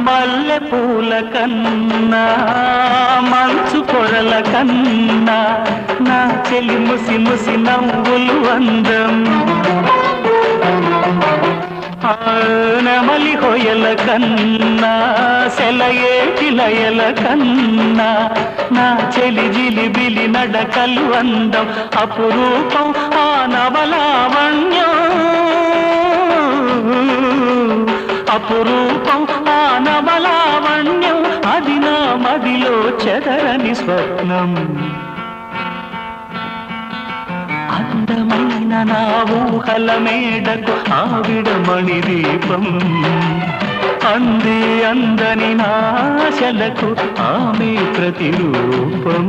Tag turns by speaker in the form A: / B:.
A: మల్లె పూల కన్నా మంచు పొరల కన్నా నా చెలి ముసి ముసి నవ్వులు అందం నెమలి హొయల కన్నా సెలయేటి లయల కన్నా నా చెలి జిలిబిలి నడకలు అందం అపురూపం ఆ నవలావణ్యం అపురూపం ఆ నవలావణ్యం అది నా మదిలో చెదరని స్వప్నం అందమైన నా ఊహల మేడకు ఆవిడమణి దీపం అంది అందని నాశలకు ఆమె ప్రతిరూపం